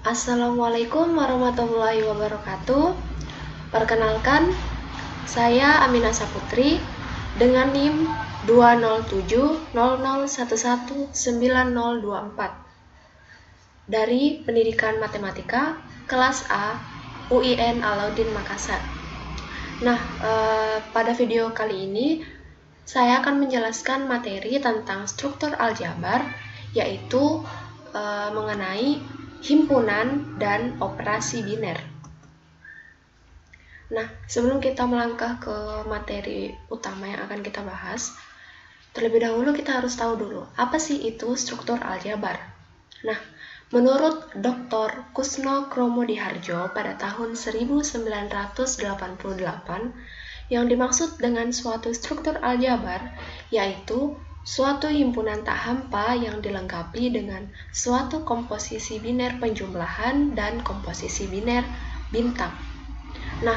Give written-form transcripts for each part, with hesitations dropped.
Assalamualaikum warahmatullahi wabarakatuh. Perkenalkan, saya Aminah Saputri dengan NIM 20700119024 dari Pendidikan Matematika kelas A UIN Alauddin Makassar. Nah, pada video kali ini saya akan menjelaskan materi tentang struktur aljabar, yaitu mengenai himpunan dan operasi biner. Nah, sebelum kita melangkah ke materi utama yang akan kita bahas, terlebih dahulu kita harus tahu dulu, apa sih itu struktur aljabar? Nah, menurut Dr. Kusno Kromodiharjo pada tahun 1988, yang dimaksud dengan suatu struktur aljabar yaitu suatu himpunan tak hampa yang dilengkapi dengan suatu komposisi biner penjumlahan dan komposisi biner bintang. Nah,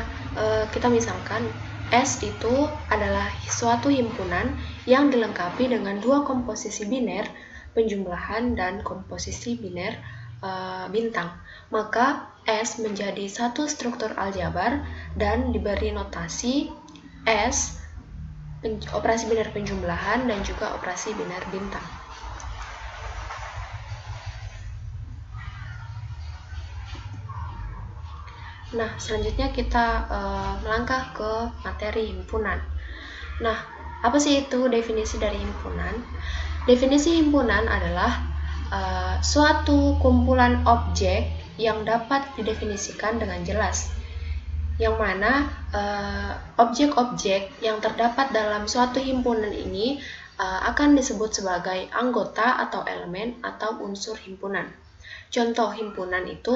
kita misalkan S itu adalah suatu himpunan yang dilengkapi dengan dua komposisi biner penjumlahan dan komposisi biner bintang. Maka S menjadi satu struktur aljabar dan diberi notasi S operasi biner penjumlahan dan juga operasi biner bintang. Nah, selanjutnya kita melangkah ke materi himpunan. Nah, apa sih itu definisi dari himpunan? Definisi himpunan adalah suatu kumpulan objek yang dapat didefinisikan dengan jelas, yang mana objek-objek yang terdapat dalam suatu himpunan ini akan disebut sebagai anggota atau elemen atau unsur himpunan. Contoh himpunan itu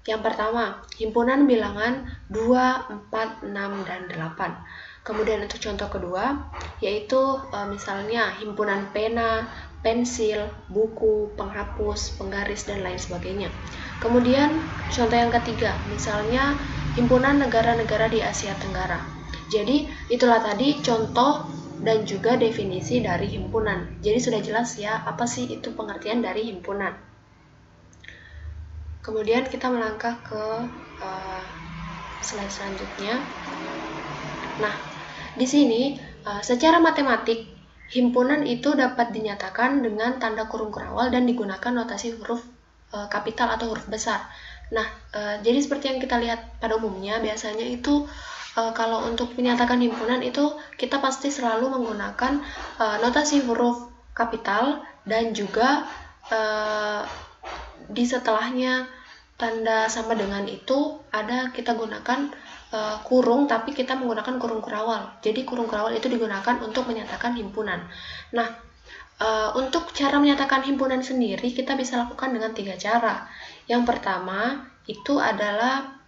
yang pertama, himpunan bilangan 2, 4, 6, dan 8. Kemudian untuk contoh kedua, yaitu misalnya himpunan pena, pensil, buku, penghapus, penggaris, dan lain sebagainya. Kemudian contoh yang ketiga, misalnya himpunan negara-negara di Asia Tenggara. Jadi itulah tadi contoh dan juga definisi dari himpunan. Jadi sudah jelas ya apa sih itu pengertian dari himpunan. Kemudian kita melangkah ke slide selanjutnya. Nah, di sini secara matematik himpunan itu dapat dinyatakan dengan tanda kurung kurawal dan digunakan notasi huruf kapital atau huruf besar. Nah, jadi seperti yang kita lihat pada umumnya, biasanya itu kalau untuk menyatakan himpunan itu kita pasti selalu menggunakan notasi huruf kapital dan juga di setelahnya tanda sama dengan itu ada kita gunakan kurung, tapi kita menggunakan kurung kurawal. Jadi kurung kurawal itu digunakan untuk menyatakan himpunan. Nah, untuk cara menyatakan himpunan sendiri kita bisa lakukan dengan 3 cara. Yang pertama itu adalah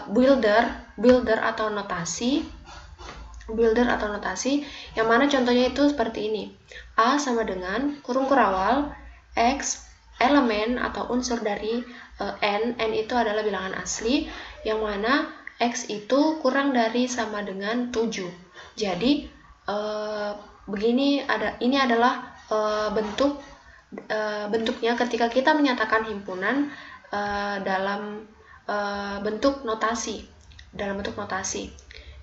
builder atau notasi. Builder atau notasi yang mana contohnya itu seperti ini. A sama dengan kurung kurawal X elemen atau unsur dari N itu adalah bilangan asli, yang mana X itu kurang dari sama dengan 7. Jadi ini adalah bentuknya ketika kita menyatakan himpunan dalam bentuk notasi.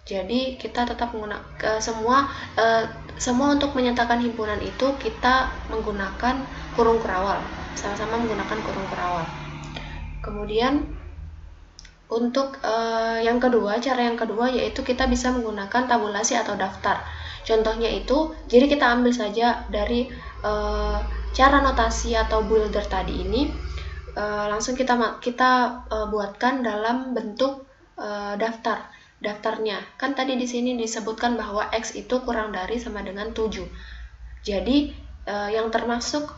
Jadi kita tetap menggunakan semua untuk menyatakan himpunan itu kita menggunakan kurung kurawal, sama-sama menggunakan kurung kurawal. Kemudian untuk cara yang kedua yaitu kita bisa menggunakan tabulasi atau daftar. Contohnya itu, jadi kita ambil saja dari cara notasi atau builder tadi ini, langsung kita buatkan dalam bentuk daftarnya. Kan tadi di sini disebutkan bahwa X itu kurang dari sama dengan 7. Jadi yang termasuk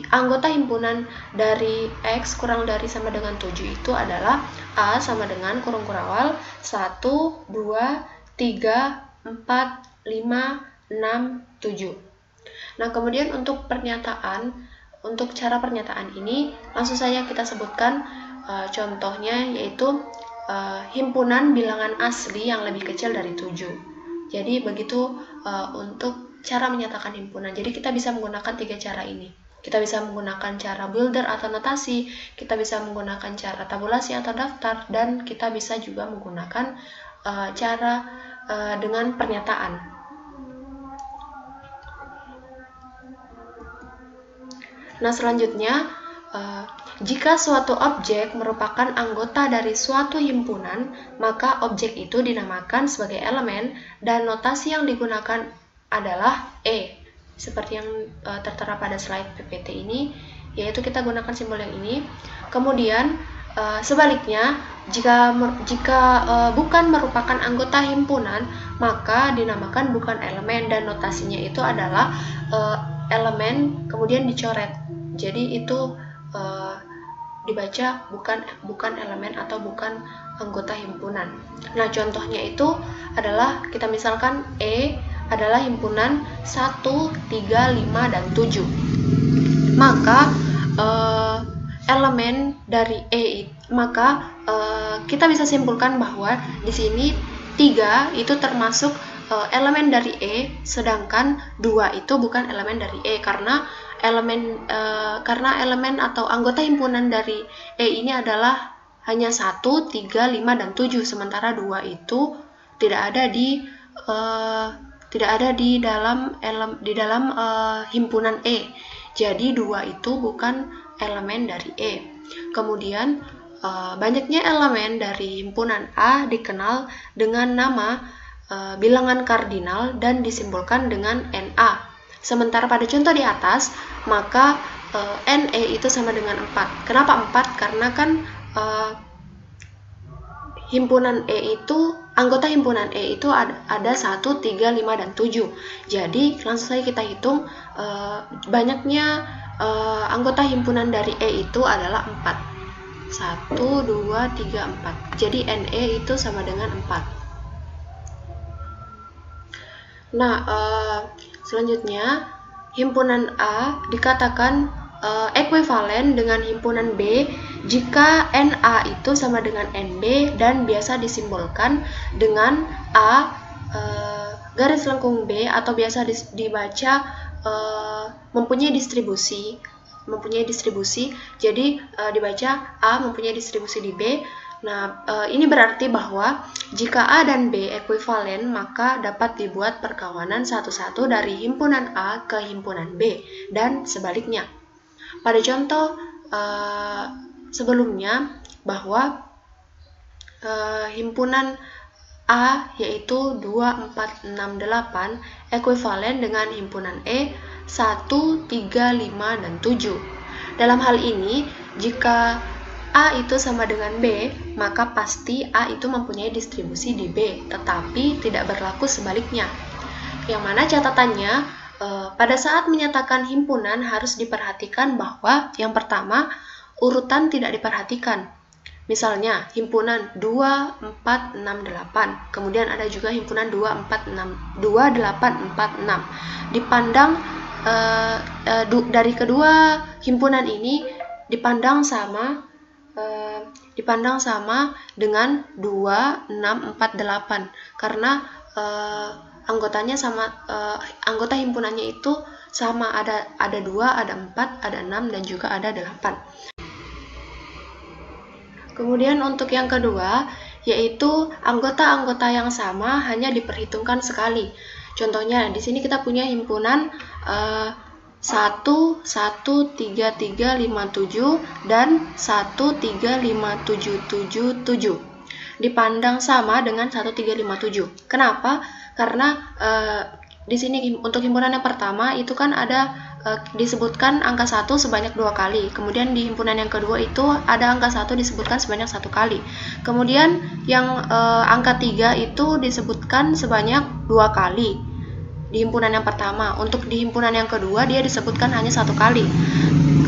anggota himpunan dari X kurang dari sama dengan 7 itu adalah A sama dengan kurung kurawal 1, 2, 3, 4, 5, 6, 7. Nah, kemudian untuk cara pernyataan ini langsung saja kita sebutkan contohnya, yaitu himpunan bilangan asli yang lebih kecil dari 7. Jadi begitu untuk cara menyatakan himpunan. Jadi kita bisa menggunakan 3 cara ini. Kita bisa menggunakan cara builder atau notasi, kita bisa menggunakan cara tabulasi atau daftar, dan kita bisa juga menggunakan cara dengan pernyataan. Nah, selanjutnya, jika suatu objek merupakan anggota dari suatu himpunan, maka objek itu dinamakan sebagai elemen dan notasi yang digunakan adalah E. Seperti yang tertera pada slide PPT ini, yaitu kita gunakan simbol yang ini. Kemudian sebaliknya, jika bukan merupakan anggota himpunan, maka dinamakan bukan elemen dan notasinya itu adalah elemen kemudian dicoret. Jadi itu dibaca bukan elemen atau bukan anggota himpunan. Nah, contohnya itu adalah kita misalkan E adalah himpunan 1, 3, 5, dan 7. Maka elemen dari E, maka kita bisa simpulkan bahwa di sini 3 itu termasuk elemen dari E, sedangkan 2 itu bukan elemen dari E, karena elemen atau anggota himpunan dari E ini adalah hanya 1, 3, 5, dan 7, sementara 2 itu tidak ada di dalam himpunan E. Jadi 2 itu bukan elemen dari E. Kemudian banyaknya elemen dari himpunan A dikenal dengan nama bilangan kardinal dan disimbolkan dengan NA. Sementara pada contoh di atas, maka NE itu sama dengan 4. Kenapa 4? Karena kan anggota himpunan E itu ada 1, 3, 5, dan 7. Jadi langsung saja kita hitung banyaknya anggota himpunan dari E itu adalah 4. 1, 2, 3, 4. Jadi NE itu sama dengan 4. Nah, selanjutnya himpunan A dikatakan ekuivalen dengan himpunan B jika NA itu sama dengan NB dan biasa disimbolkan dengan A garis lengkung B, atau biasa dibaca mempunyai distribusi. Jadi dibaca A mempunyai distribusi di B. Nah, ini berarti bahwa jika A dan B ekuivalen, maka dapat dibuat perkawanan satu-satu dari himpunan A ke himpunan B, dan sebaliknya. Pada contoh sebelumnya, bahwa himpunan A yaitu 2, 4, 6, 8 ekuivalen dengan himpunan E 1, 3, 5, dan 7. Dalam hal ini, jika A itu sama dengan B, maka pasti A itu mempunyai distribusi di B, tetapi tidak berlaku sebaliknya. Yang mana catatannya, pada saat menyatakan himpunan harus diperhatikan bahwa yang pertama, urutan tidak diperhatikan. Misalnya, himpunan 2, 4, 6, 8. Kemudian ada juga himpunan 2, 8, 4, 6. Dipandang dari kedua himpunan ini dipandang sama dengan 2, 6, 4, 8 karena anggotanya sama, anggota himpunannya itu sama, ada 2, ada 4, ada 6, dan juga ada 8. Kemudian untuk yang kedua, yaitu anggota-anggota yang sama hanya diperhitungkan sekali. Contohnya di sini kita punya himpunan 1, 1, 3, 3, 5, 7 dan 1, 3, 5, 7, 7, 7. Dipandang sama dengan 1, 3, 5, 7. Kenapa? Karena di sini untuk himpunan yang pertama itu kan ada disebutkan angka 1 sebanyak 2 kali. Kemudian di himpunan yang kedua itu ada angka 1 disebutkan sebanyak 1 kali. Kemudian yang angka 3 itu disebutkan sebanyak 2 kali di himpunan yang pertama. Untuk di himpunan yang kedua dia disebutkan hanya 1 kali.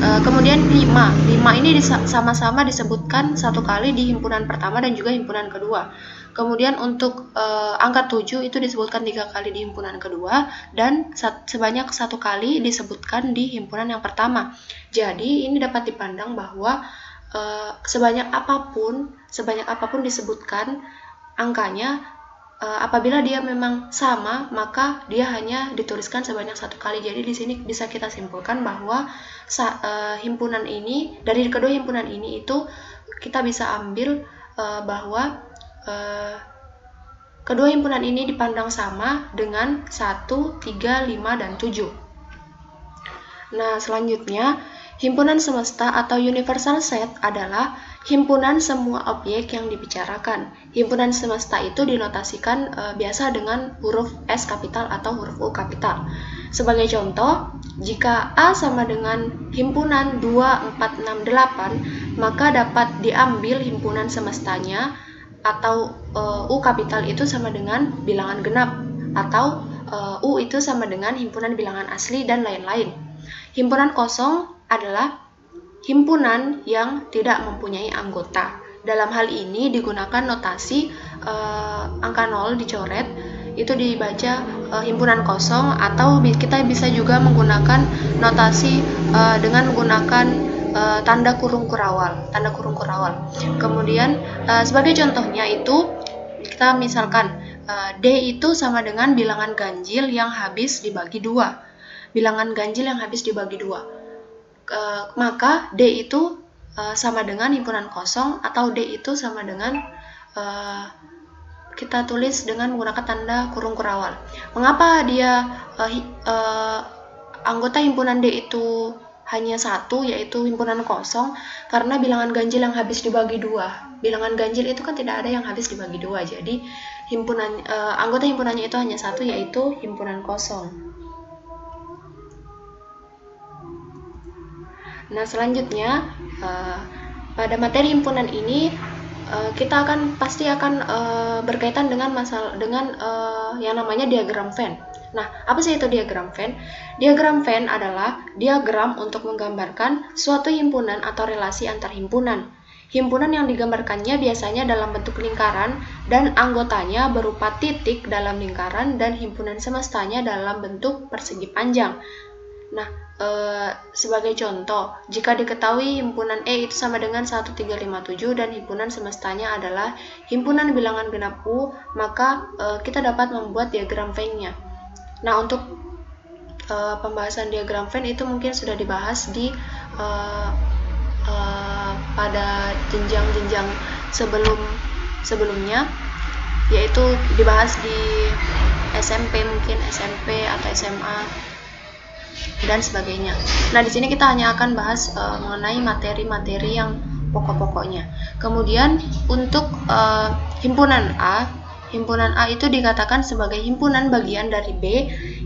Kemudian 5 ini sama-sama disebutkan 1 kali di himpunan pertama dan juga himpunan kedua. Kemudian untuk angka 7 itu disebutkan 3 kali di himpunan kedua dan sebanyak 1 kali disebutkan di himpunan yang pertama. Jadi ini dapat dipandang bahwa sebanyak apapun disebutkan angkanya, apabila dia memang sama, maka dia hanya dituliskan sebanyak 1 kali. Jadi di sini bisa kita simpulkan bahwa himpunan ini, dari kedua himpunan ini itu kita bisa ambil bahwa kedua himpunan ini dipandang sama dengan 1, 3, 5, dan 7. Nah, selanjutnya, himpunan semesta atau universal set adalah himpunan semua objek yang dibicarakan. Himpunan semesta itu dinotasikan biasa dengan huruf S kapital atau huruf U kapital. Sebagai contoh, jika A sama dengan himpunan 2, 4, 6, 8, maka dapat diambil himpunan semestanya atau U kapital itu sama dengan bilangan genap, atau U itu sama dengan himpunan bilangan asli, dan lain-lain. Himpunan kosong adalah himpunan yang tidak mempunyai anggota. Dalam hal ini digunakan notasi angka 0 dicoret, itu dibaca himpunan kosong, atau kita bisa juga menggunakan notasi dengan menggunakan tanda kurung kurawal. Kemudian sebagai contohnya itu kita misalkan D itu sama dengan bilangan ganjil yang habis dibagi 2. Bilangan ganjil yang habis dibagi 2. Maka D itu sama dengan himpunan kosong, atau D itu sama dengan kita tulis dengan menggunakan tanda kurung kurawal. Mengapa dia anggota himpunan D itu hanya 1, yaitu himpunan kosong? Karena bilangan ganjil yang habis dibagi 2. Bilangan ganjil itu kan tidak ada yang habis dibagi 2, jadi anggota himpunannya itu hanya 1, yaitu himpunan kosong. Nah, selanjutnya pada materi himpunan ini kita pasti akan berkaitan dengan yang namanya diagram Venn. Nah, apa sih itu diagram Venn? Diagram Venn adalah diagram untuk menggambarkan suatu himpunan atau relasi antar himpunan. Himpunan yang digambarkannya biasanya dalam bentuk lingkaran dan anggotanya berupa titik dalam lingkaran, dan himpunan semestanya dalam bentuk persegi panjang. Nah, sebagai contoh, jika diketahui himpunan E itu sama dengan 1, 3, 5, 7 dan himpunan semestanya adalah himpunan bilangan genap U, maka kita dapat membuat diagram Venn-nya. Nah, untuk pembahasan diagram Venn itu mungkin sudah dibahas di pada jenjang-jenjang sebelumnya, yaitu dibahas di SMP, mungkin SMP atau SMA dan sebagainya. Nah, di sini kita hanya akan bahas mengenai materi-materi yang pokok-pokoknya. Kemudian untuk himpunan A itu dikatakan sebagai himpunan bagian dari B,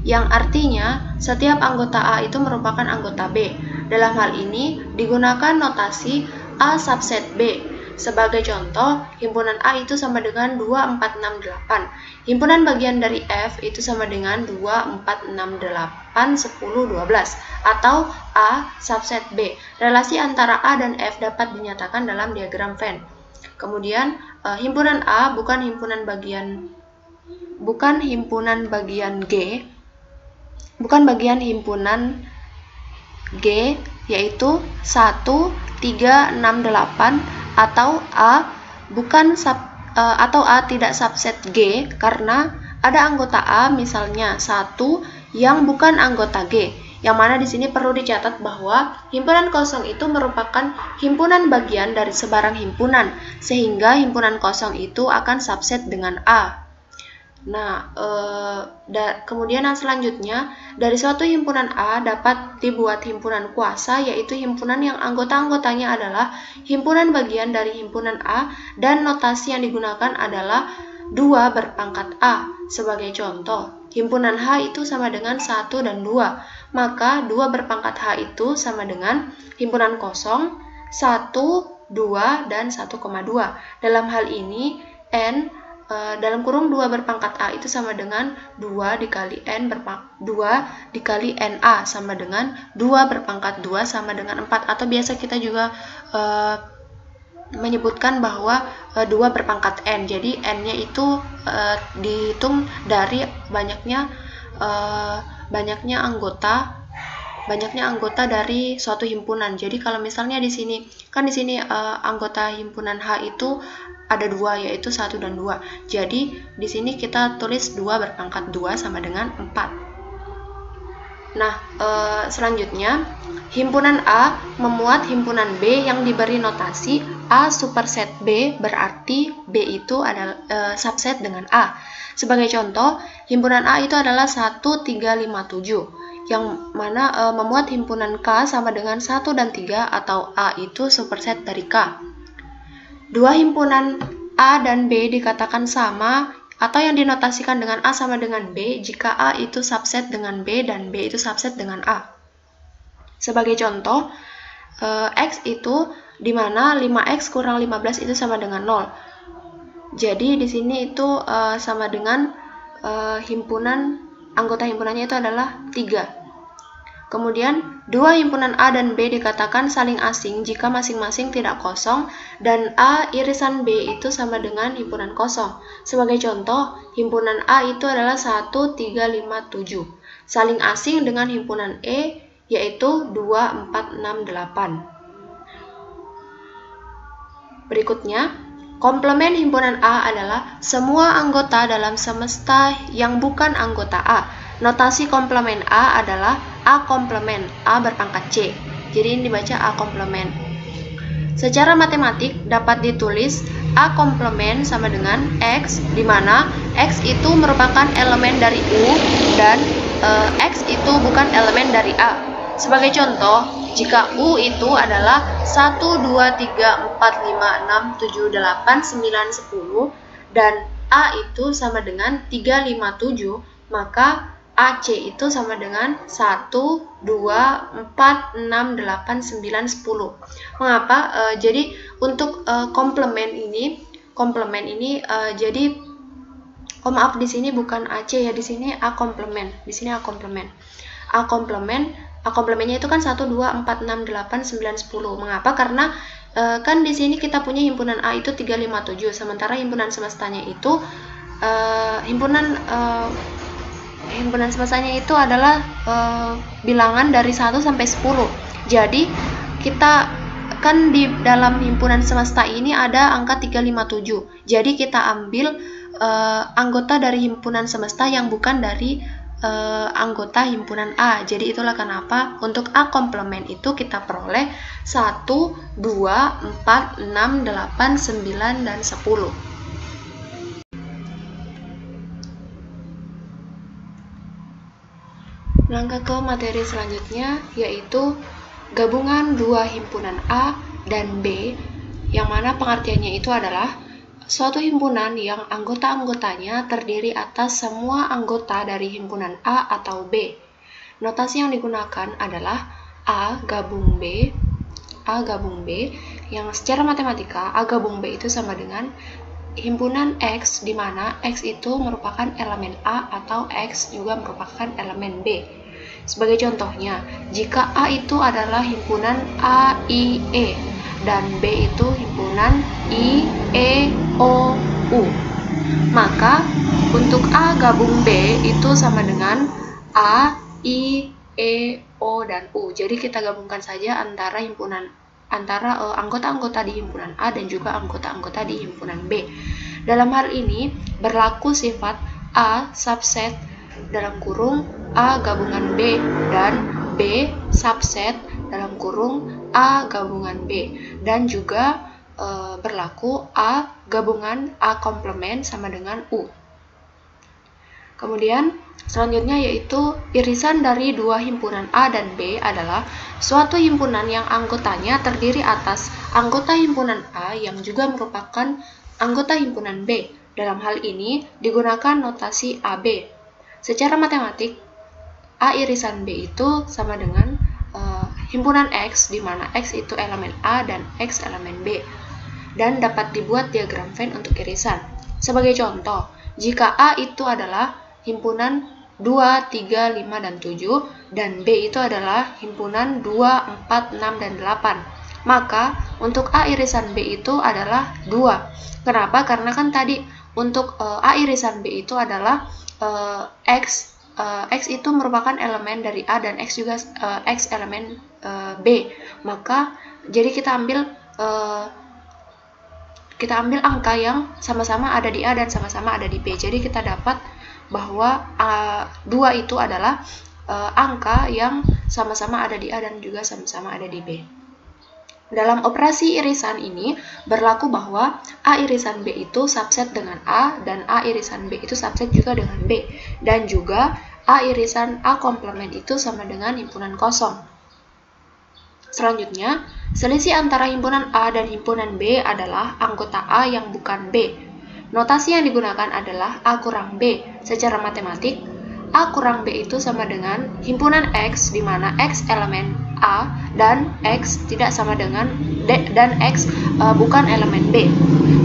yang artinya setiap anggota A itu merupakan anggota B. Dalam hal ini digunakan notasi A subset B. Sebagai contoh, himpunan A itu sama dengan 2, 4, 6, 8. Himpunan bagian dari F itu sama dengan 2, 4, 6, 8, 10, 12. Atau A subset B. Relasi antara A dan F dapat dinyatakan dalam diagram Venn. Kemudian, himpunan A bukan himpunan bagian himpunan G, yaitu 1, 3, 6, 8, atau A tidak subset G karena ada anggota A misalnya 1 yang bukan anggota G. Yang mana di sini perlu dicatat bahwa himpunan kosong itu merupakan himpunan bagian dari sebarang himpunan, sehingga himpunan kosong itu akan subset dengan A. Nah, kemudian yang selanjutnya, dari suatu himpunan A dapat dibuat himpunan kuasa, yaitu himpunan yang anggota-anggotanya adalah himpunan bagian dari himpunan A, dan notasi yang digunakan adalah 2 berpangkat A. Sebagai contoh, himpunan H itu sama dengan 1 dan 2, maka 2 berpangkat H itu sama dengan himpunan kosong 1, 2, dan 1,2. Dalam hal ini, dalam kurung 2 berpangkat A itu sama dengan 2 dikali NA sama dengan 2 berpangkat 2 sama dengan 4, atau biasa kita juga menyebutkan bahwa 2 berpangkat N. Jadi N-nya itu dihitung dari banyaknya anggota banyaknya anggota dari suatu himpunan. Jadi kalau misalnya di sini anggota himpunan H itu ada 2, yaitu 1 dan 2. Jadi di sini kita tulis 2 berpangkat 2 sama dengan 4. Nah, selanjutnya himpunan A memuat himpunan B yang diberi notasi A superset B, berarti B itu adalah subset dengan A. Sebagai contoh, himpunan A itu adalah 1, 3, 5, 7, yang mana memuat himpunan K sama dengan 1 dan 3, atau A itu superset dari K. Dua himpunan A dan B dikatakan sama atau yang dinotasikan dengan A sama dengan B jika A itu subset dengan B dan B itu subset dengan A. Sebagai contoh, X itu di mana 5X kurang 15 itu sama dengan 0. Jadi di sini itu sama dengan anggota himpunannya itu adalah 3. Kemudian, dua himpunan A dan B dikatakan saling asing jika masing-masing tidak kosong dan A irisan B itu sama dengan himpunan kosong. Sebagai contoh, himpunan A itu adalah 1, 3, 5, 7. Saling asing dengan himpunan E yaitu 2, 4, 6, 8. Berikutnya, komplement himpunan A adalah semua anggota dalam semesta yang bukan anggota A. Notasi komplement A adalah A komplement, A berpangkat C. Jadi ini dibaca A komplement. Secara matematik dapat ditulis A komplement sama dengan X, di mana X itu merupakan elemen dari U dan X itu bukan elemen dari A. Sebagai contoh, jika U itu adalah 1, 2, 3, 4, 5, 6, 7, 8, 9, 10 dan A itu sama dengan 3, 5, 7, maka AC itu sama dengan 1, 2, 4, 6, 8, 9, 10. Mengapa? Jadi untuk komplement ini jadi maaf, di sini bukan AC ya, di sini A komplement. Di sini A komplement. A komplementnya itu kan 1, 2, 4, 6, 8, 9, 10. Mengapa? Karena kan di sini kita punya himpunan A itu 3, 5, 7, sementara himpunan semestanya itu himpunan semestanya itu adalah bilangan dari 1 sampai 10. Jadi kita kan di dalam himpunan semesta ini ada angka 3, 5, 7. Jadi kita ambil anggota dari himpunan semesta yang bukan dari anggota himpunan A. Jadi itulah kenapa untuk A komplement itu kita peroleh 1, 2, 4, 6, 8, 9, dan 10. Langkah ke materi selanjutnya yaitu gabungan dua himpunan A dan B, yang mana pengertiannya itu adalah suatu himpunan yang anggota-anggotanya terdiri atas semua anggota dari himpunan A atau B. Notasi yang digunakan adalah A gabung B, yang secara matematika A gabung B itu sama dengan himpunan X, di mana X itu merupakan elemen A atau X juga merupakan elemen B. Sebagai contohnya, jika A itu adalah himpunan A, I, E, dan B itu himpunan I, E, O, U, maka untuk A gabung B itu sama dengan A, I, E, O, dan U. Jadi kita gabungkan saja antara anggota-anggota di himpunan A dan juga anggota-anggota di himpunan B. Dalam hal ini berlaku sifat A subset dalam kurung A gabungan B dan B subset dalam kurung A gabungan B, dan juga berlaku A gabungan A komplement sama dengan U. Kemudian selanjutnya yaitu irisan dari dua himpunan A dan B adalah suatu himpunan yang anggotanya terdiri atas anggota himpunan A yang juga merupakan anggota himpunan B. Dalam hal ini digunakan notasi AB. Secara matematik, A irisan B itu sama dengan himpunan X, di mana X itu elemen A dan X elemen B, dan dapat dibuat diagram Venn untuk irisan. Sebagai contoh, jika A itu adalah himpunan 2, 3, 5, dan 7, dan B itu adalah himpunan 2, 4, 6, dan 8, maka untuk A irisan B itu adalah 2. Kenapa? Karena kan tadi untuk A irisan B itu adalah X X itu merupakan elemen dari A dan X juga X elemen B. Maka jadi kita ambil angka yang sama-sama ada di A dan sama-sama ada di B. Jadi kita dapat bahwa 2 itu adalah angka yang sama-sama ada di A dan juga sama-sama ada di B. Dalam operasi irisan ini berlaku bahwa A irisan B itu subset dengan A dan A irisan B itu subset juga dengan B, dan juga A irisan A komplement itu sama dengan himpunan kosong. Selanjutnya, selisih antara himpunan A dan himpunan B adalah anggota A yang bukan B. Notasi yang digunakan adalah A kurang B. Secara matematik, A kurang B itu sama dengan himpunan X, di mana X elemen A dan X tidak sama dengan D, dan X bukan elemen B.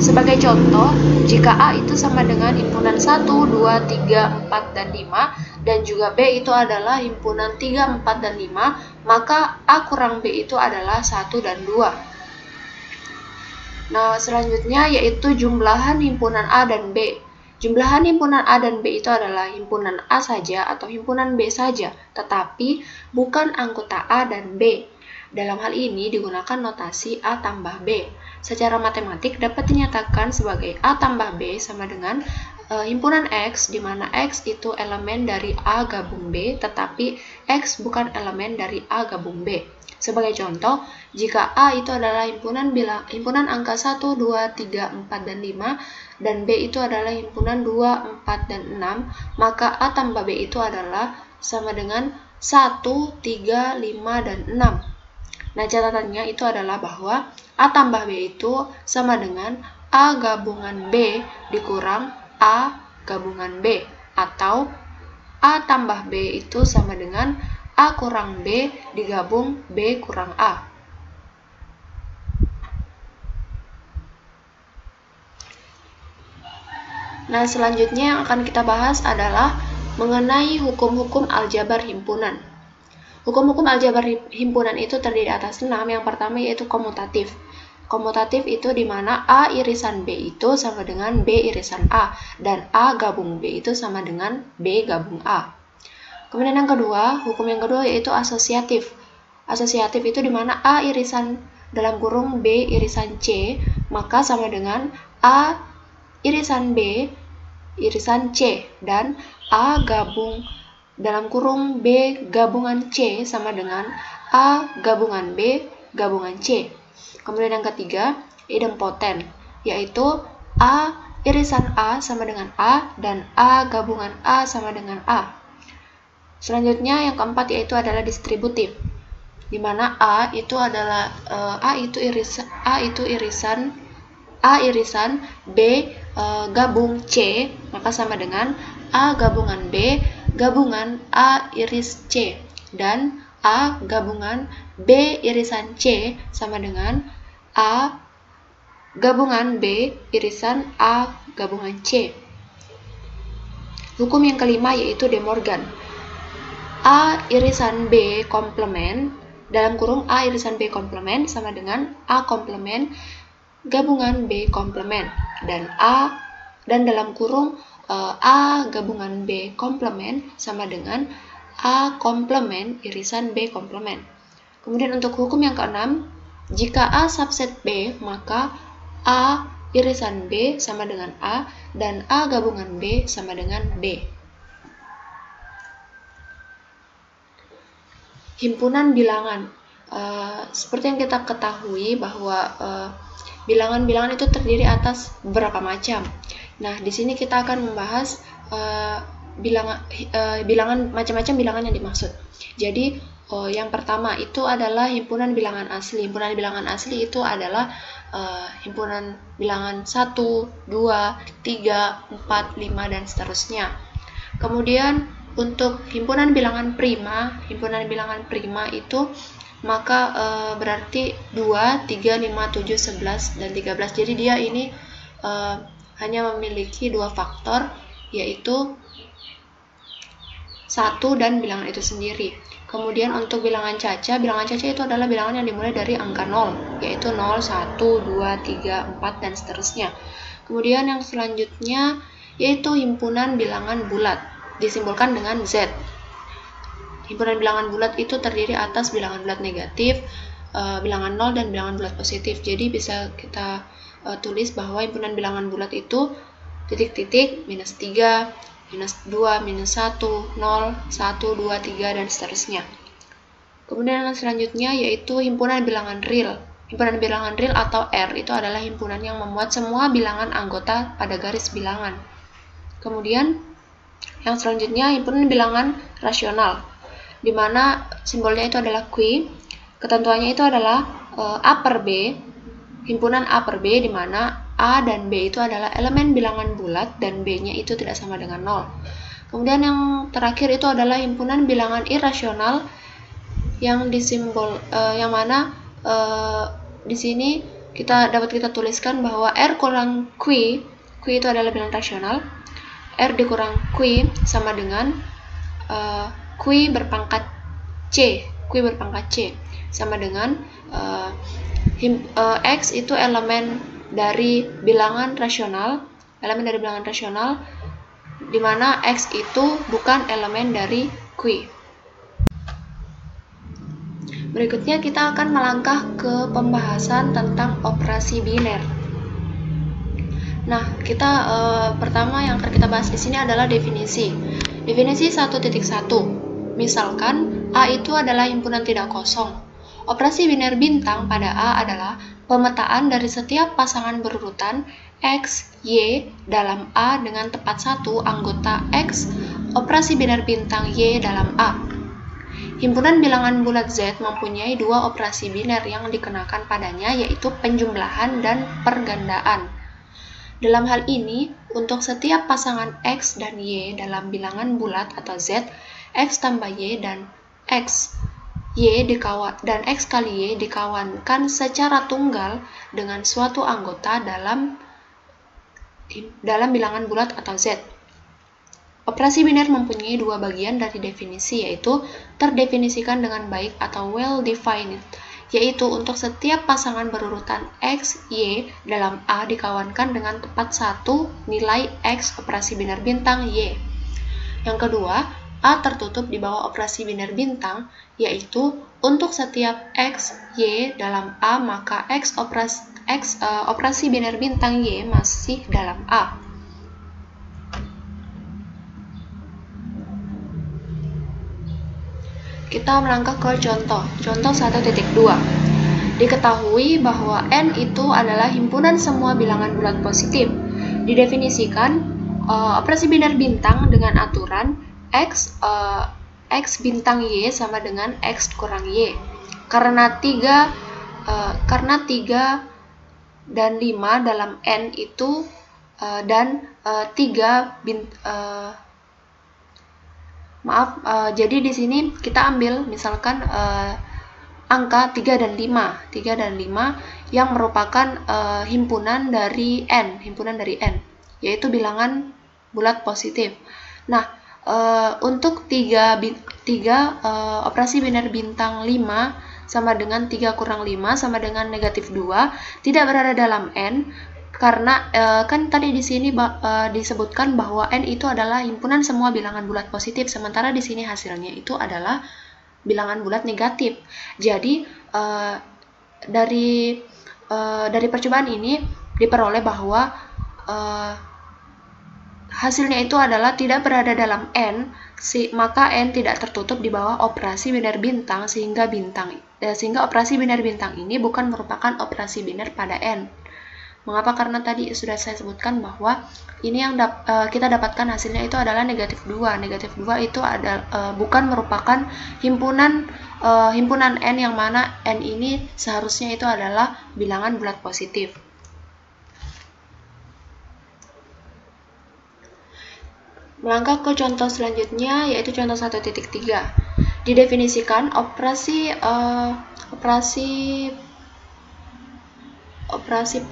Sebagai contoh, jika A itu sama dengan himpunan 1, 2, 3, 4, dan 5, dan juga B itu adalah himpunan 3, 4, dan 5, maka A kurang B itu adalah 1 dan 2. Nah, selanjutnya yaitu jumlahan himpunan A dan B. Jumlahan himpunan A dan B itu adalah himpunan A saja atau himpunan B saja, tetapi bukan anggota A dan B. Dalam hal ini digunakan notasi A tambah B. Secara matematik dapat dinyatakan sebagai A tambah B sama dengan himpunan X, di mana X itu elemen dari A gabung B, tetapi X bukan elemen dari A gabung B. Sebagai contoh, jika A itu adalah himpunan angka 1, 2, 3, 4, dan 5, dan B itu adalah himpunan 2, 4, dan 6, maka A tambah B itu adalah sama dengan 1, 3, 5, dan 6. Nah, catatannya itu adalah bahwa A tambah B itu sama dengan A gabungan B dikurang A gabungan B, atau A tambah B itu sama dengan A kurang B digabung B kurang A. Nah, selanjutnya yang akan kita bahas adalah mengenai hukum-hukum aljabar himpunan. Hukum-hukum aljabar himpunan itu terdiri atas 6. Yang pertama yaitu komutatif. Komutatif itu di mana A irisan B itu sama dengan B irisan A, dan A gabung B itu sama dengan B gabung A. Kemudian yang kedua, hukum yang kedua yaitu asosiatif. Asosiatif itu di mana A irisan dalam kurung B irisan C, maka sama dengan A irisan B irisan C, dan A gabung dalam kurung B gabungan C sama dengan A gabungan B gabungan C. Kemudian yang ketiga, idempoten, yaitu A irisan A sama dengan A dan A gabungan A sama dengan A. Selanjutnya yang keempat yaitu adalah distributif, di mana A itu adalah A irisan B gabung C, maka sama dengan A gabungan B gabungan A iris C, dan A gabungan B irisan C sama dengan A gabungan B irisan A gabungan C. Hukum yang kelima yaitu De Morgan. A irisan B komplement dalam kurung A irisan B komplement sama dengan A komplement gabungan B komplement, dan dalam kurung A gabungan B komplement sama dengan A komplement irisan B komplement. Kemudian untuk hukum yang keenam, jika A subset B, maka A irisan B sama dengan A dan A gabungan B sama dengan B. Himpunan bilangan. Seperti yang kita ketahui bahwa bilangan-bilangan itu terdiri atas beberapa macam. Nah, di sini kita akan membahas bilangan macam-macam bilangan yang dimaksud. Jadi, yang pertama itu adalah himpunan bilangan asli. Himpunan bilangan asli itu adalah himpunan bilangan 1, 2, 3, 4, 5, dan seterusnya. Kemudian untuk himpunan bilangan prima itu maka berarti 2, 3, 5, 7, 11, dan 13. Jadi dia ini hanya memiliki dua faktor, yaitu 1 dan bilangan itu sendiri. Kemudian untuk bilangan caca itu adalah bilangan yang dimulai dari angka 0, yaitu 0, 1, 2, 3, 4, dan seterusnya. Kemudian yang selanjutnya yaitu himpunan bilangan bulat. disimbolkan dengan Z. Himpunan bilangan bulat itu terdiri atas bilangan bulat negatif, bilangan 0, dan bilangan bulat positif. Jadi bisa kita tulis bahwa himpunan bilangan bulat itu titik-titik, minus 3, minus 2, minus 1, 0, 1, 2, 3, dan seterusnya. Kemudian yang selanjutnya yaitu himpunan bilangan real. Himpunan bilangan real atau R itu adalah himpunan yang memuat semua bilangan anggota pada garis bilangan. Kemudian yang selanjutnya himpunan bilangan rasional, di mana simbolnya itu adalah Q. Ketentuannya itu adalah A per B, himpunan A per B, di mana A dan B itu adalah elemen bilangan bulat dan B-nya itu tidak sama dengan 0. Kemudian yang terakhir itu adalah himpunan bilangan irasional yang yang mana di sini dapat kita tuliskan bahwa R kurang Q itu adalah bilangan rasional, R dikurang Q sama dengan Q berpangkat C sama dengan X itu elemen dari bilangan rasional, di mana X itu bukan elemen dari Q. Berikutnya kita akan melangkah ke pembahasan tentang operasi biner. Nah, kita pertama yang akan kita bahas di sini adalah definisi. Definisi 1.1. Misalkan A itu adalah himpunan tidak kosong. Operasi biner bintang pada A adalah pemetaan dari setiap pasangan berurutan X, Y dalam A dengan tepat satu anggota X, operasi biner bintang Y dalam A. Himpunan bilangan bulat Z mempunyai dua operasi biner yang dikenakan padanya, yaitu penjumlahan dan pergandaan. Dalam hal ini, untuk setiap pasangan X dan Y dalam bilangan bulat atau Z, X tambah Y dan X kali Y dikawankan secara tunggal dengan suatu anggota dalam bilangan bulat atau Z. Operasi biner mempunyai dua bagian dari definisi, yaitu terdefinisikan dengan baik atau well-defined, yaitu untuk setiap pasangan berurutan X, Y dalam A dikawankan dengan tepat satu nilai X operasi biner bintang Y. Yang kedua, A tertutup di bawah operasi biner bintang, yaitu untuk setiap X, Y dalam A, maka X operasi biner bintang Y masih dalam A. Kita melangkah ke contoh 1.2. Diketahui bahwa N itu adalah himpunan semua bilangan bulat positif. Didefinisikan operasi biner bintang dengan aturan X bintang Y sama dengan X kurang Y. Karena 3 dan 5 dalam N itu jadi di sini kita ambil misalkan angka 3 dan 5 yang merupakan himpunan dari N, yaitu bilangan bulat positif. Nah, untuk 3 operasi biner bintang 5 sama dengan 3 kurang 5 sama dengan negatif 2 tidak berada dalam N, karena kan tadi di sini disebutkan bahwa N itu adalah himpunan semua bilangan bulat positif, sementara di sini hasilnya itu adalah bilangan bulat negatif. Jadi dari percobaan ini diperoleh bahwa hasilnya itu adalah tidak berada dalam N, maka N tidak tertutup di bawah operasi biner bintang, sehingga operasi biner bintang ini bukan merupakan operasi biner pada N. Mengapa? Karena tadi sudah saya sebutkan bahwa ini yang kita dapatkan hasilnya itu adalah negatif 2. Negatif 2 itu bukan merupakan himpunan N, yang mana N ini seharusnya itu adalah bilangan bulat positif. Melangkah ke contoh selanjutnya, yaitu contoh 1.3. Didefinisikan operasi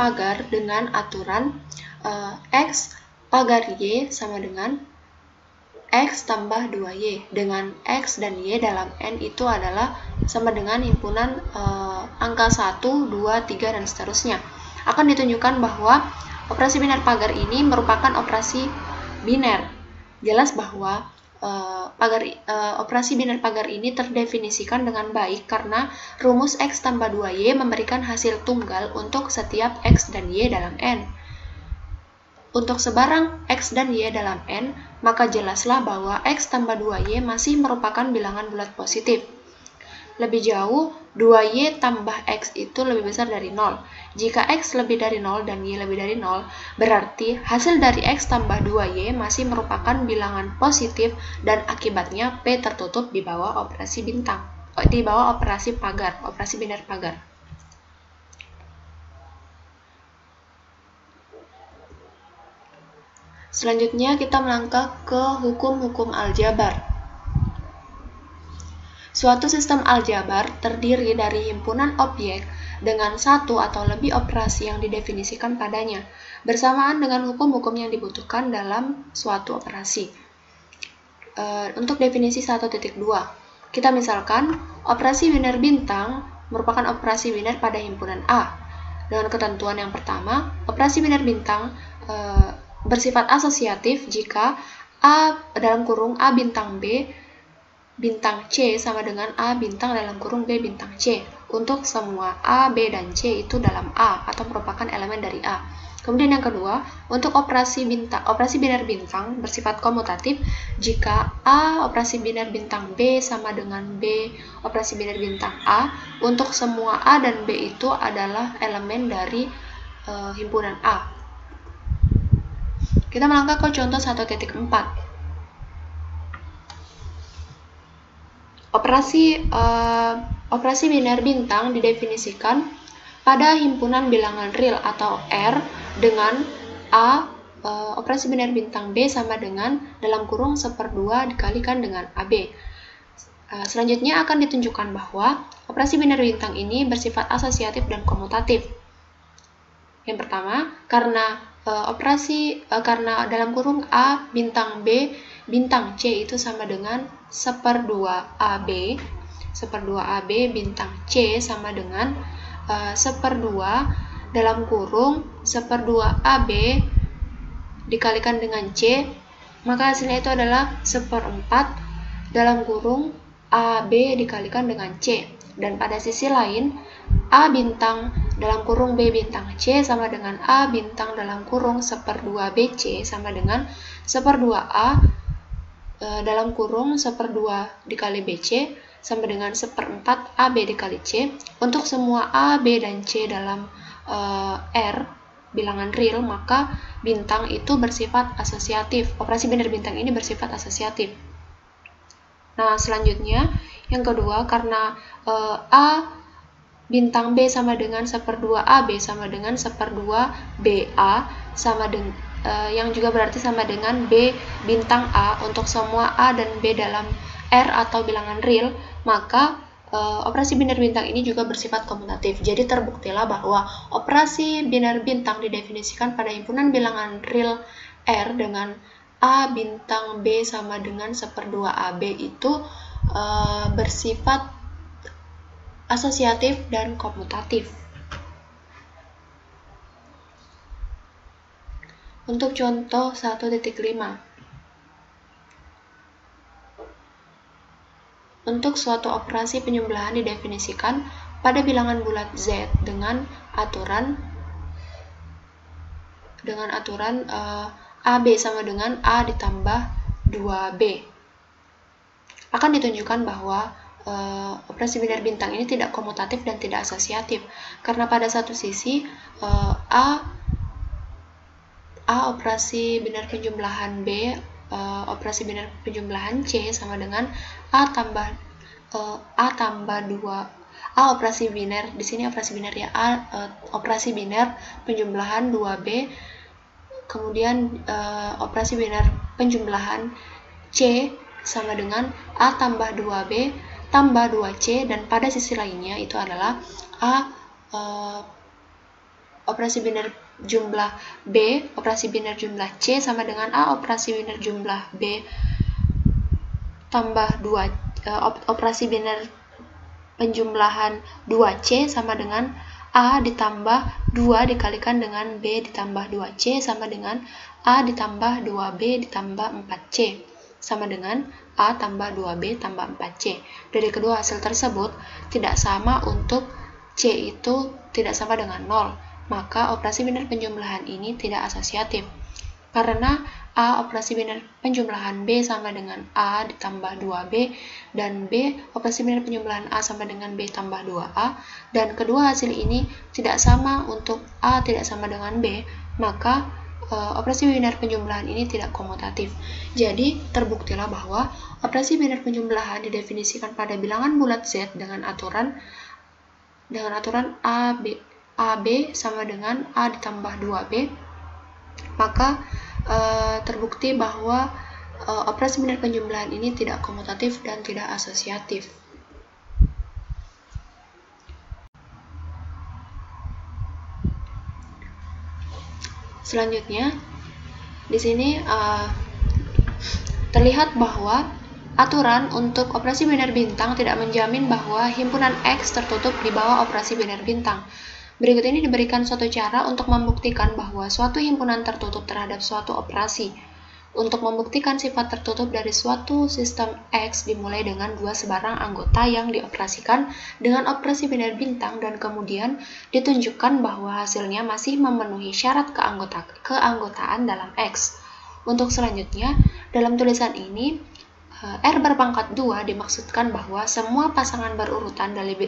pagar dengan aturan X pagar Y sama dengan X tambah 2Y, dengan X dan Y dalam N itu adalah sama dengan himpunan angka 1, 2, 3, dan seterusnya. Akan ditunjukkan bahwa operasi biner pagar ini merupakan operasi biner. Jelas bahwa operasi biner pagar ini terdefinisikan dengan baik karena rumus X tambah 2Y memberikan hasil tunggal untuk setiap X dan Y dalam N. Untuk sebarang X dan Y dalam N, maka jelaslah bahwa X tambah 2Y masih merupakan bilangan bulat positif. Lebih jauh, 2Y tambah X itu lebih besar dari 0. Jika X lebih dari 0 dan Y lebih dari 0, berarti hasil dari X tambah 2Y masih merupakan bilangan positif dan akibatnya P tertutup di bawah operasi bintang, di bawah operasi pagar, operasi biner pagar. Selanjutnya kita melangkah ke hukum-hukum aljabar. Suatu sistem aljabar terdiri dari himpunan objek dengan satu atau lebih operasi yang didefinisikan padanya, bersamaan dengan hukum-hukum yang dibutuhkan dalam suatu operasi. Untuk definisi 1.2, kita misalkan operasi biner bintang merupakan operasi biner pada himpunan A. Dengan ketentuan yang pertama, operasi biner bintang bersifat asosiatif jika A dalam kurung A bintang B bintang C sama dengan A bintang dalam kurung B bintang C untuk semua A, B, dan C itu dalam A atau merupakan elemen dari A. Kemudian yang kedua, untuk operasi biner bintang bersifat komutatif jika A operasi biner bintang B sama dengan B operasi biner bintang A untuk semua A dan B itu adalah elemen dari himpunan A. Kita melangkah ke contoh 1.4. Operasi biner bintang didefinisikan pada himpunan bilangan real atau R dengan A operasi biner bintang B sama dengan dalam kurung 1/2 dikalikan dengan AB. Selanjutnya akan ditunjukkan bahwa operasi biner bintang ini bersifat asosiatif dan komutatif. Yang pertama, karena dalam kurung A bintang B bintang C itu sama dengan 1/2 AB, 1/2 AB bintang C sama dengan 1/2 dalam kurung 1/2 AB dikalikan dengan C, maka hasilnya itu adalah 1/4 dalam kurung AB dikalikan dengan C. Dan pada sisi lain, A bintang dalam kurung B bintang C sama dengan A bintang dalam kurung 1/2 BC sama dengan 1/2 A dalam kurung 1/2 dikali BC sama dengan 1/4 AB dikali C. Untuk semua A, B, dan C dalam R bilangan real, maka bintang itu bersifat asosiatif. Operasi biner bintang ini bersifat asosiatif. Nah, selanjutnya yang kedua, karena A bintang B sama dengan 1/2 AB sama dengan 1/2 BA sama dengan yang juga berarti sama dengan B bintang A untuk semua A dan B dalam R atau bilangan real, maka operasi biner bintang ini juga bersifat komutatif. Jadi terbuktilah bahwa operasi biner bintang didefinisikan pada himpunan bilangan real R dengan A bintang B sama dengan 1/2 AB itu bersifat asosiatif dan komutatif. Untuk contoh 1.5. Untuk suatu operasi penjumlahan didefinisikan pada bilangan bulat Z dengan aturan AB sama dengan A ditambah 2B. Akan ditunjukkan bahwa operasi biner bintang ini tidak komutatif dan tidak asosiatif, karena pada satu sisi A operasi biner penjumlahan B operasi biner penjumlahan C sama dengan A tambah 2 A operasi biner, di sini operasi biner ya, operasi biner penjumlahan 2B, kemudian operasi biner penjumlahan C sama dengan A tambah 2B tambah 2C, dan pada sisi lainnya itu adalah A operasi biner jumlah B, operasi biner jumlah C sama dengan A operasi biner jumlah B tambah 2 operasi biner penjumlahan 2C sama dengan A ditambah 2 dikalikan dengan B ditambah 2C sama dengan A ditambah 2B ditambah 4C. sama dengan A tambah 2B tambah 4C. Dari kedua hasil tersebut tidak sama untuk C itu tidak sama dengan 0, maka operasi biner penjumlahan ini tidak asosiatif. Karena A operasi biner penjumlahan B sama dengan A ditambah 2B, dan B operasi biner penjumlahan A sama dengan B tambah 2A, dan kedua hasil ini tidak sama untuk A tidak sama dengan B, maka operasi biner penjumlahan ini tidak komutatif. Jadi, terbuktilah bahwa operasi biner penjumlahan didefinisikan pada bilangan bulat Z dengan aturan AB sama dengan A ditambah 2B, maka terbukti bahwa operasi biner penjumlahan ini tidak komutatif dan tidak asosiatif. Selanjutnya, di sini terlihat bahwa aturan untuk operasi biner bintang tidak menjamin bahwa himpunan X tertutup di bawah operasi biner bintang. Berikut ini diberikan suatu cara untuk membuktikan bahwa suatu himpunan tertutup terhadap suatu operasi. Untuk membuktikan sifat tertutup dari suatu sistem X dimulai dengan dua sebarang anggota yang dioperasikan dengan operasi biner bintang dan kemudian ditunjukkan bahwa hasilnya masih memenuhi syarat keanggotaan dalam X. Untuk selanjutnya, dalam tulisan ini, R berpangkat 2 dimaksudkan bahwa semua pasangan berurutan dari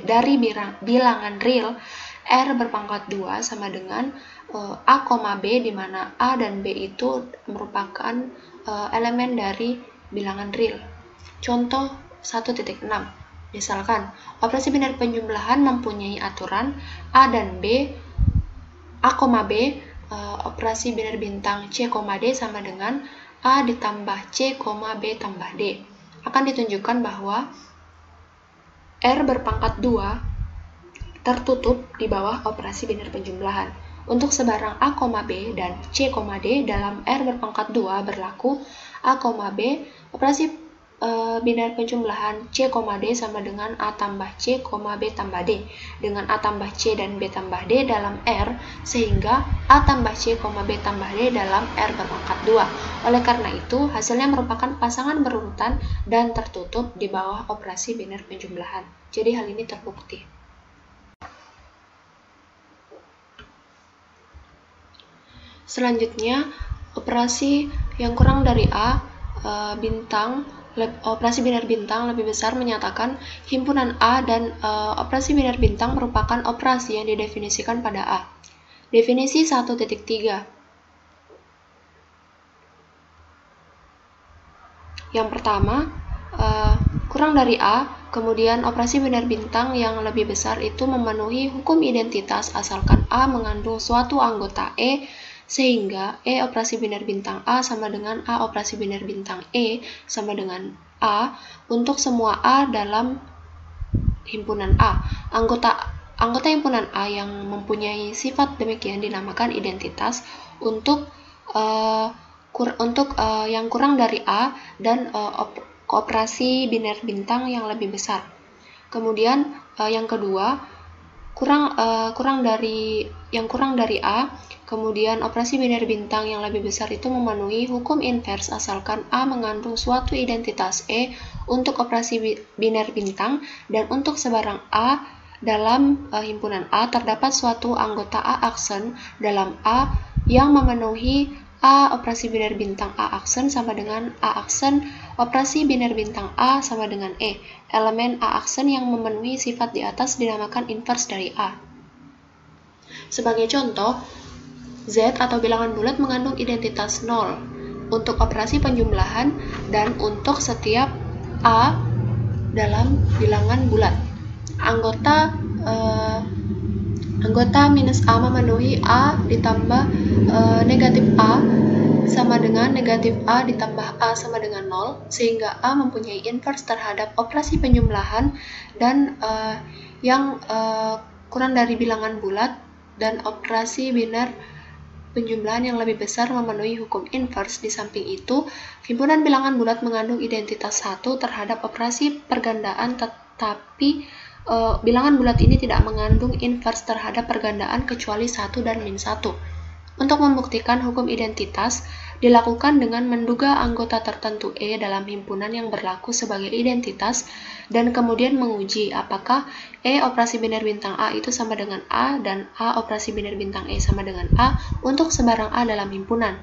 bilangan real R berpangkat 2 sama dengan A, B, di mana A dan B itu merupakan elemen dari bilangan real. Contoh 1.6. Misalkan, operasi biner penjumlahan mempunyai aturan A dan B, A, B, operasi biner bintang C, D sama dengan A ditambah C, B tambah D. Akan ditunjukkan bahwa R berpangkat 2 tertutup di bawah operasi biner penjumlahan. Untuk sebarang A, B dan C, D dalam R berpangkat 2 berlaku A, B, operasi biner penjumlahan C, D sama dengan A tambah C, B tambah D, dengan A tambah C dan B tambah D dalam R, sehingga A tambah C, B tambah D dalam R berpangkat 2. Oleh karena itu, hasilnya merupakan pasangan berurutan dan tertutup di bawah operasi biner penjumlahan. Jadi hal ini terbukti. Selanjutnya, operasi yang kurang dari A, operasi biner bintang lebih besar menyatakan himpunan A dan operasi biner bintang merupakan operasi yang didefinisikan pada A. Definisi 1.3. Yang pertama, kurang dari A, kemudian operasi biner bintang yang lebih besar itu memenuhi hukum identitas asalkan A mengandung suatu anggota E, sehingga E operasi biner bintang A sama dengan A operasi biner bintang E sama dengan A untuk semua A dalam himpunan A. Anggota himpunan A yang mempunyai sifat demikian dinamakan identitas untuk yang kurang dari A dan operasi biner bintang yang lebih besar. Kemudian yang kedua, kurang dari A, kemudian operasi biner bintang yang lebih besar itu memenuhi hukum invers asalkan A mengandung suatu identitas E untuk operasi biner bintang dan untuk sebarang A dalam himpunan A terdapat suatu anggota A aksen dalam A yang memenuhi A operasi biner bintang A aksen sama dengan A aksen operasi biner bintang A sama dengan E. Elemen A aksen yang memenuhi sifat di atas dinamakan invers dari A. Sebagai contoh, Z atau bilangan bulat mengandung identitas 0 untuk operasi penjumlahan dan untuk setiap A dalam bilangan bulat. Anggota minus A memenuhi A ditambah negatif A sama dengan negatif A ditambah A sama dengan 0, sehingga A mempunyai invers terhadap operasi penjumlahan dan yang kurang dari bilangan bulat dan operasi biner penjumlahan yang lebih besar memenuhi hukum invers. Di samping itu, himpunan bilangan bulat mengandung identitas 1 terhadap operasi pergandaan, tetapi bilangan bulat ini tidak mengandung invers terhadap pergandaan kecuali 1 dan min 1. Untuk membuktikan hukum identitas dilakukan dengan menduga anggota tertentu E dalam himpunan yang berlaku sebagai identitas dan kemudian menguji apakah E operasi biner bintang A itu sama dengan A dan A operasi biner bintang E sama dengan A untuk sebarang A dalam himpunan.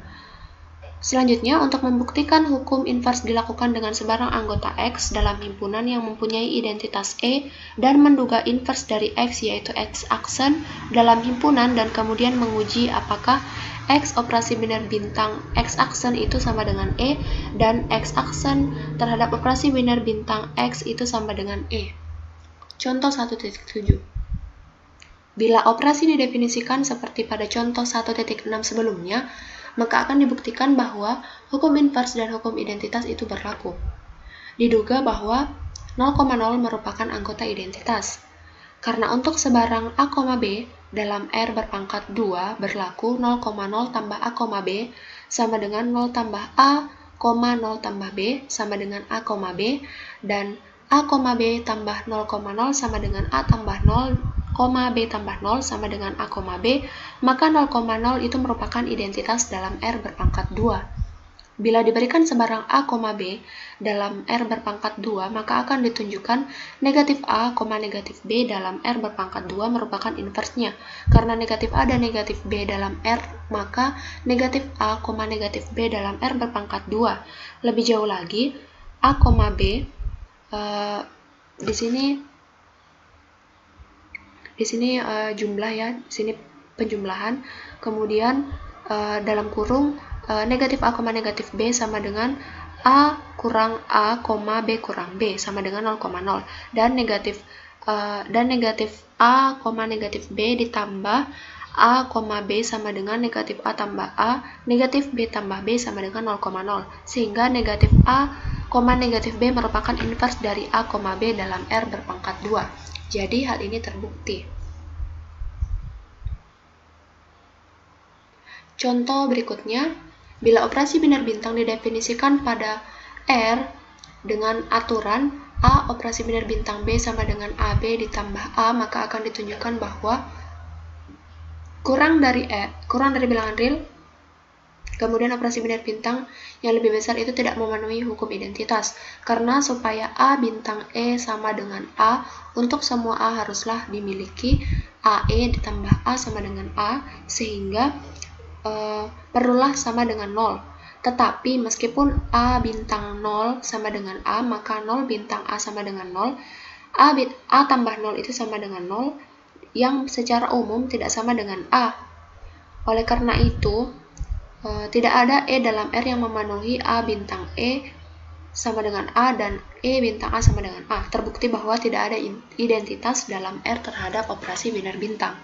Selanjutnya, untuk membuktikan hukum invers dilakukan dengan sebarang anggota X dalam himpunan yang mempunyai identitas E dan menduga invers dari X yaitu X aksen dalam himpunan dan kemudian menguji apakah X operasi biner bintang X aksen itu sama dengan E dan X aksen terhadap operasi biner bintang X itu sama dengan E. Contoh 1.7. Bila operasi didefinisikan seperti pada contoh 1.6 sebelumnya, maka akan dibuktikan bahwa hukum invers dan hukum identitas itu berlaku. Diduga bahwa 0,0 merupakan anggota identitas. Karena untuk sebarang A, B dalam R berpangkat 2 berlaku 0,0 tambah A, B sama dengan 0 tambah A, 0 tambah B sama dengan A, B dan A, B tambah 0,0 sama dengan A tambah 0, B tambah 0 sama dengan A, B, maka 0,0 itu merupakan identitas dalam R berpangkat 2. Bila diberikan sebarang A, B dalam R berpangkat 2, maka akan ditunjukkan negatif A, negatif B dalam R berpangkat 2 merupakan inversnya. Karena negatif A dan negatif B dalam R, maka negatif A, negatif B dalam R berpangkat 2. Lebih jauh lagi, A, B di sini jumlah ya, di sini penjumlahan. Kemudian dalam kurung negatif A, negatif B sama dengan A kurang A, B kurang B sama dengan 0,0 dan negatif A, negatif B ditambah A, B sama dengan negatif A tambah A, negatif B tambah B sama dengan 0,0 sehingga negatif A, negatif B merupakan invers dari A, B dalam R berpangkat 2. Jadi hal ini terbukti. Contoh berikutnya, bila operasi biner bintang didefinisikan pada R dengan aturan A operasi biner bintang B sama dengan AB ditambah A, maka akan ditunjukkan bahwa kurang dari bilangan real, kemudian operasi biner bintang yang lebih besar itu tidak memenuhi hukum identitas. Karena supaya A bintang E sama dengan A, untuk semua A haruslah dimiliki AE ditambah A sama dengan A, sehingga perlulah sama dengan 0. Tetapi meskipun A bintang 0 sama dengan A, maka 0 bintang A sama dengan 0. A tambah 0 itu sama dengan 0, yang secara umum tidak sama dengan A. Oleh karena itu, tidak ada E dalam R yang memenuhi A bintang E sama dengan A dan E bintang A sama dengan A. Terbukti bahwa tidak ada identitas dalam R terhadap operasi biner bintang.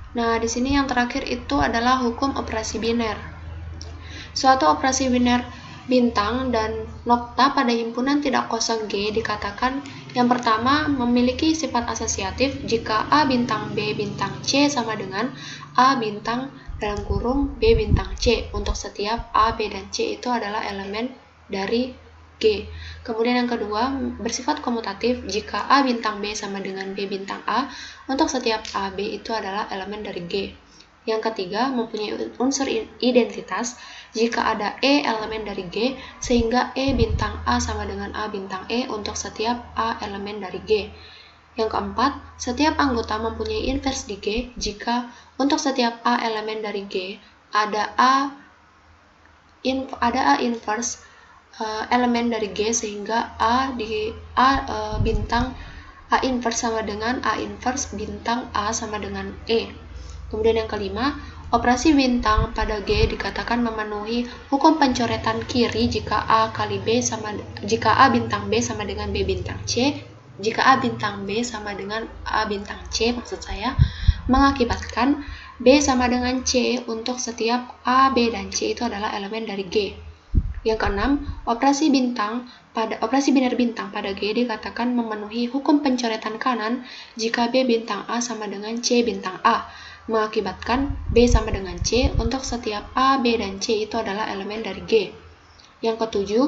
Nah, di sini yang terakhir itu adalah hukum operasi biner. Suatu operasi biner bintang dan nokta pada himpunan tidak kosong G dikatakan yang pertama memiliki sifat asosiatif jika A bintang B bintang C sama dengan A bintang dalam kurung B bintang C untuk setiap A, B, dan C itu adalah elemen dari G. Kemudian yang kedua, bersifat komutatif jika A bintang B sama dengan B bintang A untuk setiap A, B itu adalah elemen dari G. Yang ketiga, mempunyai unsur identitas jika ada E elemen dari G sehingga E bintang A sama dengan A bintang E untuk setiap A elemen dari G. Yang keempat, setiap anggota mempunyai invers di G jika untuk setiap A elemen dari G ada A invers elemen dari G sehingga bintang A invers sama dengan A invers bintang A sama dengan E. Kemudian yang kelima, operasi bintang pada G dikatakan memenuhi hukum pencoretan kiri jika A bintang B sama dengan B bintang C, jika A bintang B sama dengan A bintang C mengakibatkan B sama dengan C untuk setiap A, B, dan C itu adalah elemen dari G. Yang keenam, operasi biner bintang pada G dikatakan memenuhi hukum pencoretan kanan jika B bintang A sama dengan C bintang A, mengakibatkan B sama dengan C untuk setiap A, B, dan C itu adalah elemen dari G. Yang ketujuh,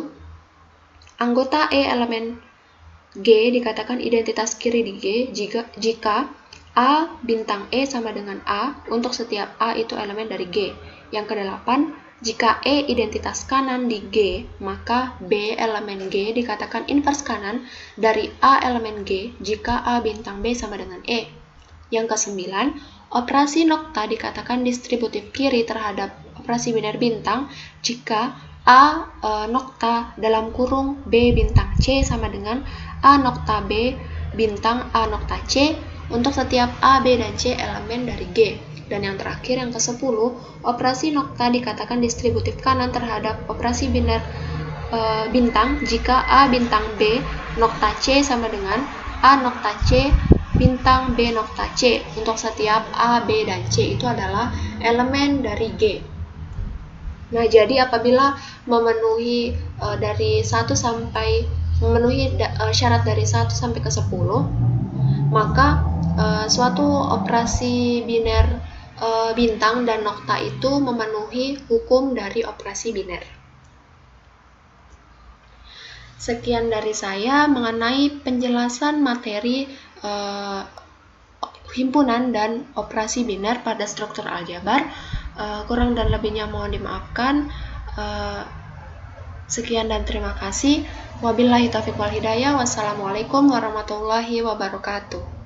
anggota E elemen G dikatakan identitas kiri di G jika A bintang E sama dengan A untuk setiap A itu elemen dari G. Yang kedelapan, jika E identitas kanan di G, maka B elemen G dikatakan invers kanan dari A elemen G jika A bintang B sama dengan E. Yang kesembilan, operasi nokta dikatakan distributif kiri terhadap operasi biner bintang jika A nokta dalam kurung B bintang C sama dengan A nokta B bintang A nokta C untuk setiap A, B, dan C elemen dari G. Dan yang terakhir, yang ke-10, operasi nokta dikatakan distributif kanan terhadap operasi biner bintang jika A bintang B nokta C sama dengan A nokta C bintang B nokta C untuk setiap A, B, dan C itu adalah elemen dari G. Nah, jadi apabila memenuhi syarat dari 1 sampai ke 10, maka suatu operasi biner bintang dan nokta itu memenuhi hukum dari operasi biner. Sekian dari saya mengenai penjelasan materi himpunan dan operasi biner pada struktur aljabar. Kurang dan lebihnya mohon dimaafkan. Sekian dan terima kasih. Wabillahi taufiq wal hidayah. Wassalamualaikum warahmatullahi wabarakatuh.